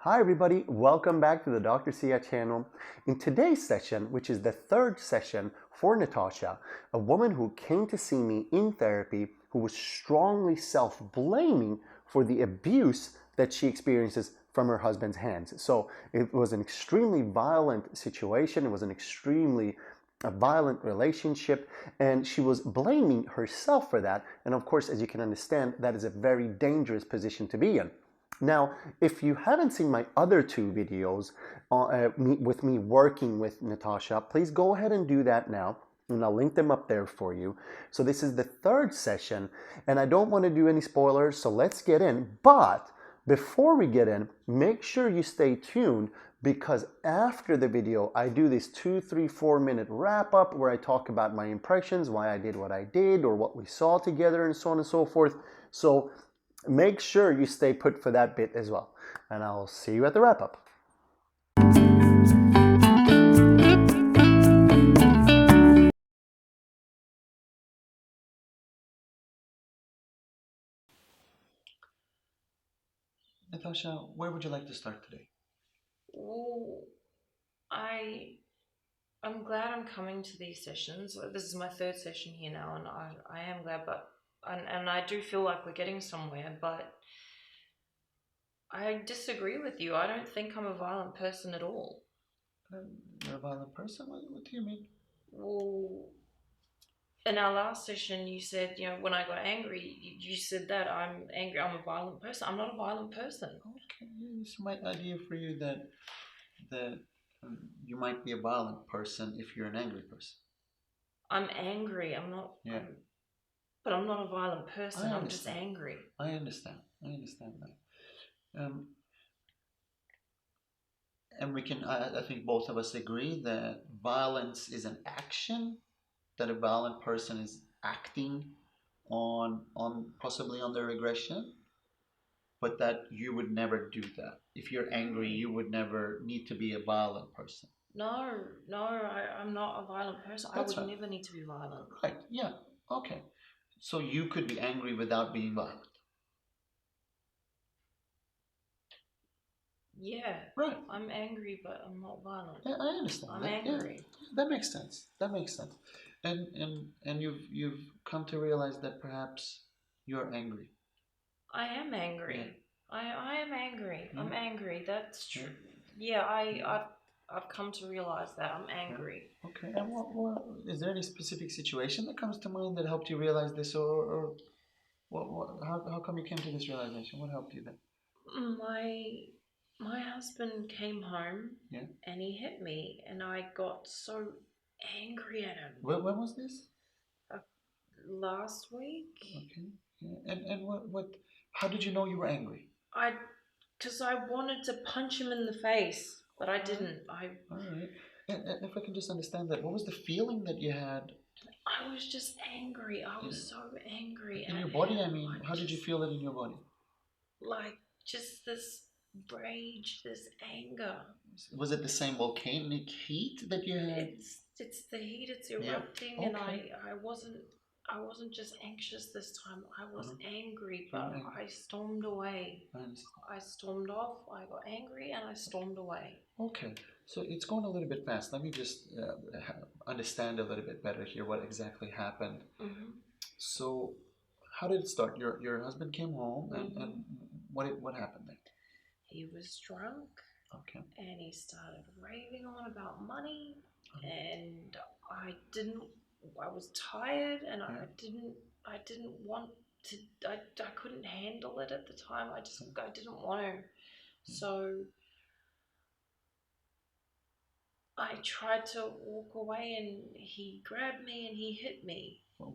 Hi everybody, welcome back to the Dr. Sia channel. In today's session, which is the third session for Natasha, a woman who came to see me in therapy who was strongly self-blaming for the abuse that she experiences from her husband's hands. So it was an extremely violent situation. It was an extremely violent relationship, and she was blaming herself for that. And of course, as you can understand, that is a very dangerous position to be in. Now, if you haven't seen my other two videos with me working with Natasha, please go ahead and do that now, and I'll link them up there for you. So this is the third session, and I don't want to do any spoilers, so let's get in. But before we get in, make sure you stay tuned, because after the video, I do this 2, 3, 4 minute wrap up where I talk about my impressions, why I did what I did, or what we saw together, and so on and so forth. So make sure you stay put for that bit as well. And I'll see you at the wrap up. Natasha, where would you like to start today? Well, I'm glad I'm coming to these sessions. This is my third session here now, and I am glad, but and I do feel like we're getting somewhere, but I disagree with you. I don't think I'm a violent person at all. You're a violent person? What do you mean? Well, in our last session, you said, when I got angry, you said that I'm angry, I'm a violent person. I'm not a violent person. Okay, it's my idea for you that you might be a violent person if you're an angry person. I'm angry. I'm not. Yeah. But I'm not a violent person. I I'm just angry. I understand. I understand that. And we can, I think both of us agree that violence is an action, that a violent person is acting on possibly on their aggression, but that you would never do that. If you're angry, you would never need to be a violent person. No, I'm not a violent person. That's I would right. never need to be violent. Right, yeah, okay. So you could be angry without being violent. Yeah, Right. I'm angry, but I'm not violent. Yeah, I understand I'm that. angry. Yeah, that makes sense. That makes sense. And you've come to realize that perhaps you're angry. I am angry. Yeah. I am angry. Yeah. I'm angry. That's Yeah. true. Yeah, I've come to realize that I'm angry. Yeah. Okay. And what is there any specific situation that comes to mind that helped you realize this, or how come you came to this realization? What helped you then? My husband came home. Yeah. And he hit me, and I got so angry at him. When was this? Last week. Okay. Yeah. And what? How did you know you were angry? Because I wanted to punch him in the face, but I didn't. All right. And if I can just understand that, what was the feeling that you had? I was just angry. I was so angry. In your body, I mean, how did you feel it in your body? Like just this rage, this anger. Was it the same volcanic heat that you had? It's the heat. It's erupting, yeah. Okay. And I wasn't just anxious this time. I was angry, but I stormed away. I stormed off. I got angry, and I stormed away. Okay, so it's going a little bit fast. Let me just understand a little bit better here what exactly happened. So, how did it start? Your husband came home, and what happened then? He was drunk. Okay. And he started raving on about money, and I was tired, and I didn't want to, I couldn't handle it at the time. I didn't want to. So I tried to walk away, and he grabbed me and he hit me. Well,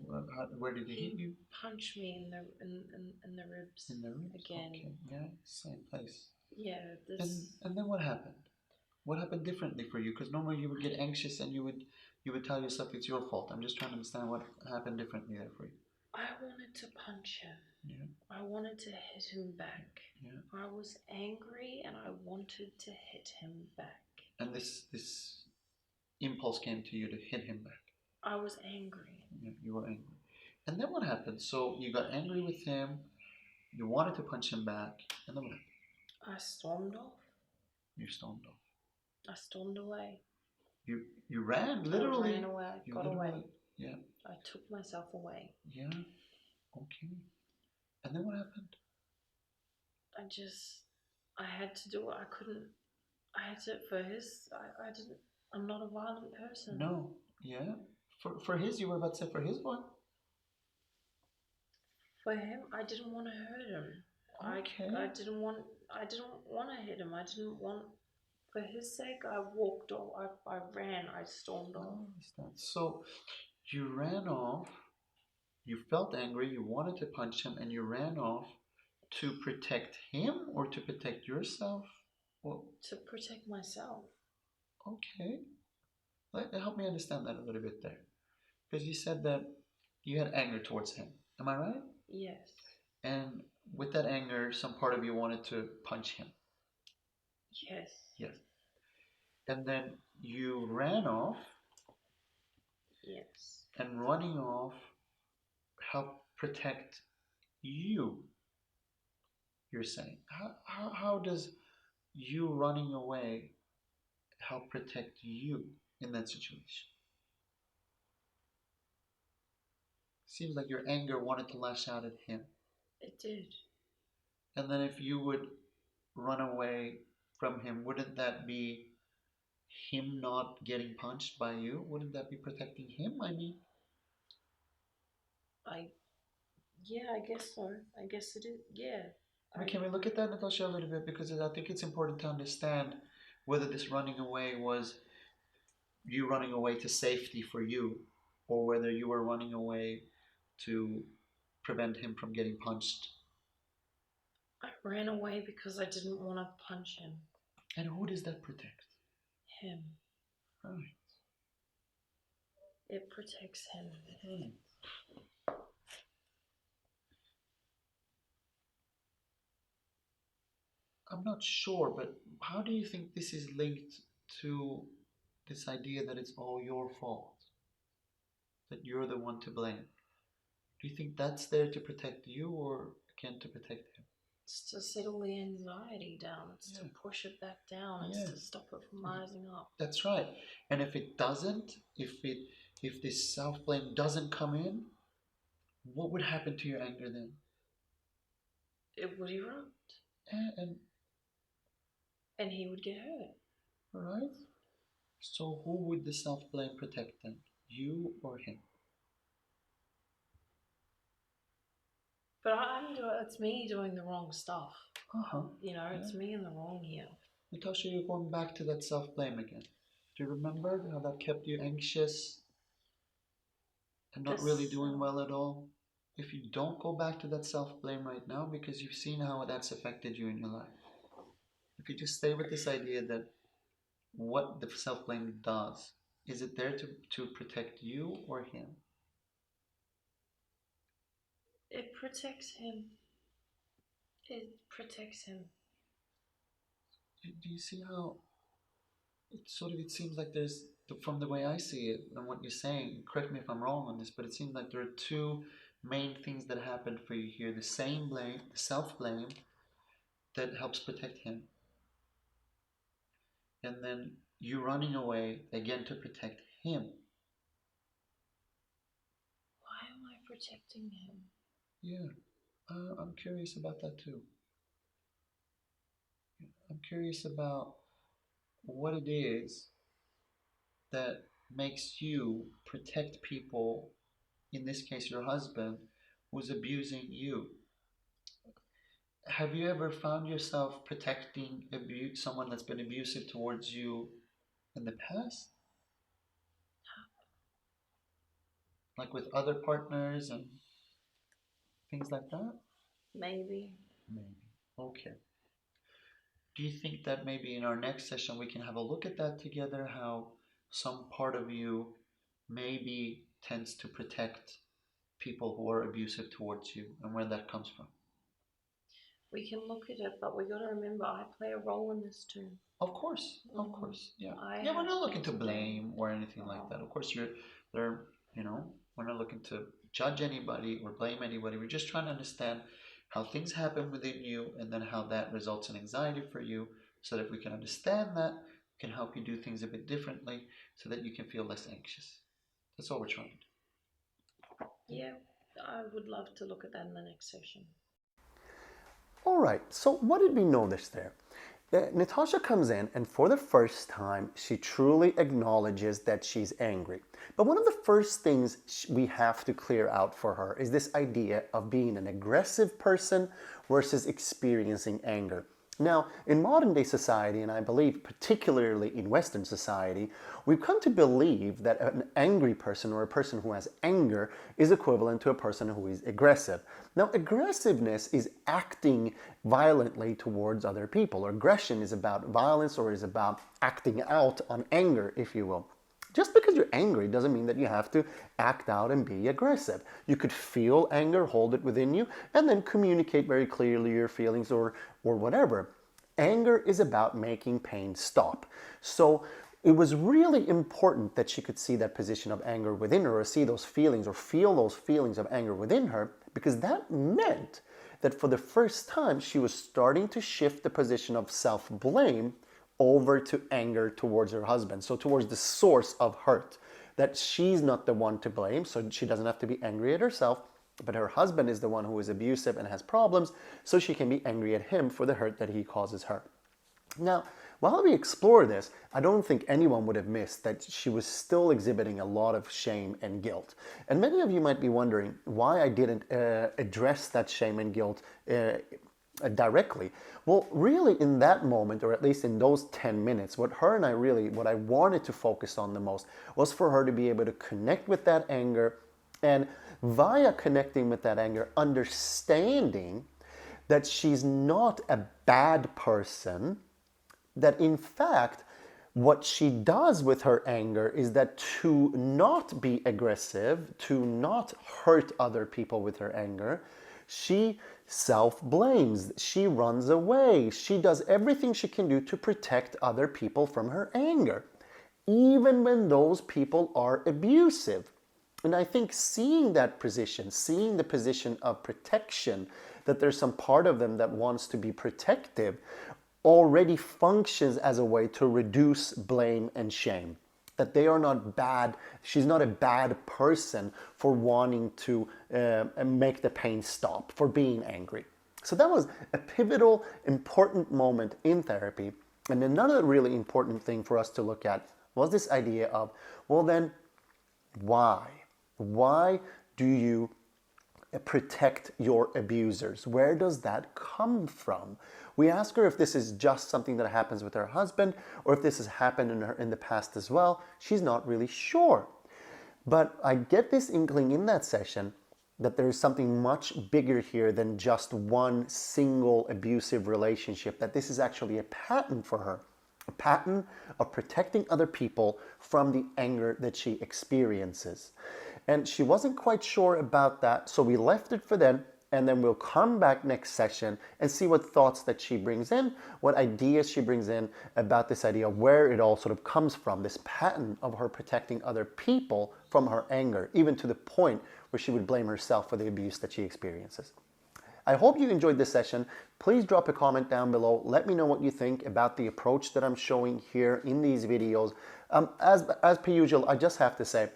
where did he hit you? Punched me in the ribs. In the ribs again. Okay, yeah, same place. Yeah. And then what happened? What happened differently for you? Because normally you would get anxious and you would tell yourself it's your fault. I'm just trying to understand what happened differently there for you. I wanted to punch him. Yeah. I wanted to hit him back. Yeah. I was angry and I wanted to hit him back. And this impulse came to you to hit him back. I was angry. Yeah, you were angry. And then what happened? So you got angry with him, you wanted to punch him back, and then what happened? I stormed off. You stormed off. I stormed away. You ran, literally. I ran away. I got away. Yeah. I took myself away. Yeah. Okay. And then what happened? I had to do it. I couldn't. I had to, for his, I didn't, I'm not a violent person. No. Yeah. For his, you were about to say for his what? For him, I didn't want to hurt him. Okay. I didn't want to hit him. I didn't want, for his sake, I walked off. I ran. I stormed off. So you ran off. You felt angry. You wanted to punch him, and you ran off to protect him or to protect yourself. Well, to protect myself. Okay. Help me understand that a little bit there. Because you said that you had anger towards him. Am I right? Yes. And with that anger, some part of you wanted to punch him. Yes. Yes. And then you ran off. Yes. And running off helped protect you, you're saying. How does you running away help protect you in that situation? Seems like your anger wanted to lash out at him. It did. And then if you would run away from him, wouldn't that be him not getting punched by you? Wouldn't that be protecting him? I mean, yeah, I guess so. I guess it is. Yeah. Can we look at that, Natasha, a little bit? Because I think it's important to understand whether this running away was you running away to safety for you, or whether you were running away to prevent him from getting punched. I ran away because I didn't want to punch him. And who does that protect? Him. Right. It protects him. Right. I'm not sure, but how do you think this is linked to this idea that it's all your fault? That you're the one to blame? Do you think that's there to protect you or again to protect him? It's to settle the anxiety down. It's to push it back down. It's to stop it from rising up. That's right. And if it doesn't, if this self-blame doesn't come in, what would happen to your anger then? It would erupt. And he would get hurt. Right? So who would the self-blame protect then? You or him? But it's me doing the wrong stuff. It's me in the wrong here. Natasha, you're going back to that self-blame again. Do you remember how that kept you anxious and not really doing well at all? If you don't go back to that self-blame right now, because you've seen how that's affected you in your life. If you just stay with this idea that what the self-blame does, is it there to protect you or him? It protects him. It protects him. Do you see how it seems like there's, from the way I see it and what you're saying, correct me if I'm wrong on this, but it seems like there are two main things that happened for you here. The same blame, the self-blame, that helps protect him. And then you running away, again, to protect him. Why am I protecting him? Yeah, I'm curious about that too. I'm curious about what it is that makes you protect people, in this case your husband, who's abusing you. Have you ever found yourself protecting someone that's been abusive towards you in the past? Like with other partners and things like that? Maybe. Okay. Do you think that maybe in our next session we can have a look at that together, how some part of you maybe tends to protect people who are abusive towards you and where that comes from? We can look at it, but we got to remember I play a role in this too. Of course, yeah. We're not looking to blame or anything like that. Of course, we're not looking to judge anybody or blame anybody. We're just trying to understand how things happen within you and then how that results in anxiety for you, so that if we can understand that, we can help you do things a bit differently so that you can feel less anxious. That's all we're trying to do. Yeah, I would love to look at that in the next session. All right, so what did we notice there? Natasha comes in, and for the first time, she truly acknowledges that she's angry. But one of the first things we have to clear out for her is this idea of being an aggressive person versus experiencing anger. Now, in modern day society, and I believe particularly in Western society, we've come to believe that an angry person or a person who has anger is equivalent to a person who is aggressive. Now, aggressiveness is acting violently towards other people. Aggression is about violence, or is about acting out on anger, if you will. Just because you're angry doesn't mean that you have to act out and be aggressive. You could feel anger, hold it within you, and then communicate very clearly your feelings or whatever. Anger is about making pain stop. So it was really important that she could see that position of anger within her, or see those feelings, or feel those feelings of anger within her, because that meant that for the first time she was starting to shift the position of self-blame over to anger towards her husband, so towards the source of hurt, that she's not the one to blame, so she doesn't have to be angry at herself, but her husband is the one who is abusive and has problems, so she can be angry at him for the hurt that he causes her. Now, while we explore this, I don't think anyone would have missed that she was still exhibiting a lot of shame and guilt. And many of you might be wondering why I didn't address that shame and guilt directly. Well, really in that moment, or at least in those 10 minutes, what I wanted to focus on the most was for her to be able to connect with that anger, and via connecting with that anger, understanding that she's not a bad person, that in fact, what she does with her anger is that to not be aggressive, to not hurt other people with her anger, she self-blames, she runs away, she does everything she can do to protect other people from her anger, even when those people are abusive. And I think seeing that position, seeing the position of protection, that there's some part of them that wants to be protective, already functions as a way to reduce blame and shame. That they are not bad, she's not a bad person for wanting to make the pain stop, for being angry. So that was a pivotal, important moment in therapy. And another really important thing for us to look at was this idea of, well then, why? Why do you protect your abusers? Where does that come from? We ask her if this is just something that happens with her husband, or if this has happened in the past as well. She's not really sure. But I get this inkling in that session that there is something much bigger here than just one single abusive relationship, that this is actually a pattern for her. A pattern of protecting other people from the anger that she experiences. And she wasn't quite sure about that, so we left it for then, and then we'll come back next session and see what thoughts that she brings in, what ideas she brings in about this idea of where it all sort of comes from, this pattern of her protecting other people from her anger, even to the point where she would blame herself for the abuse that she experiences. I hope you enjoyed this session. Please drop a comment down below. Let me know what you think about the approach that I'm showing here in these videos. As per usual, I just have to say,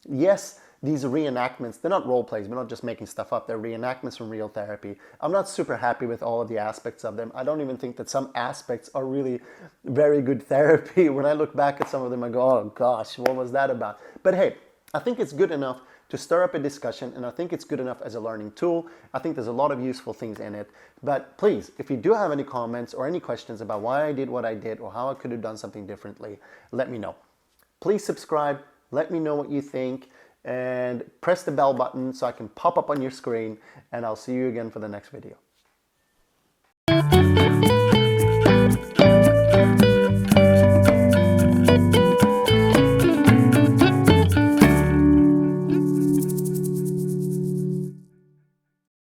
yes, these reenactments, they're not role plays. We're not just making stuff up. They're reenactments from real therapy. I'm not super happy with all of the aspects of them. I don't even think that some aspects are really very good therapy. When I look back at some of them, I go, oh gosh, what was that about? But hey, I think it's good enough to stir up a discussion, and I think it's good enough as a learning tool. I think there's a lot of useful things in it. But please, if you do have any comments or any questions about why I did what I did or how I could have done something differently, let me know. Please subscribe, let me know what you think, and press the bell button so I can pop up on your screen, and I'll see you again for the next video.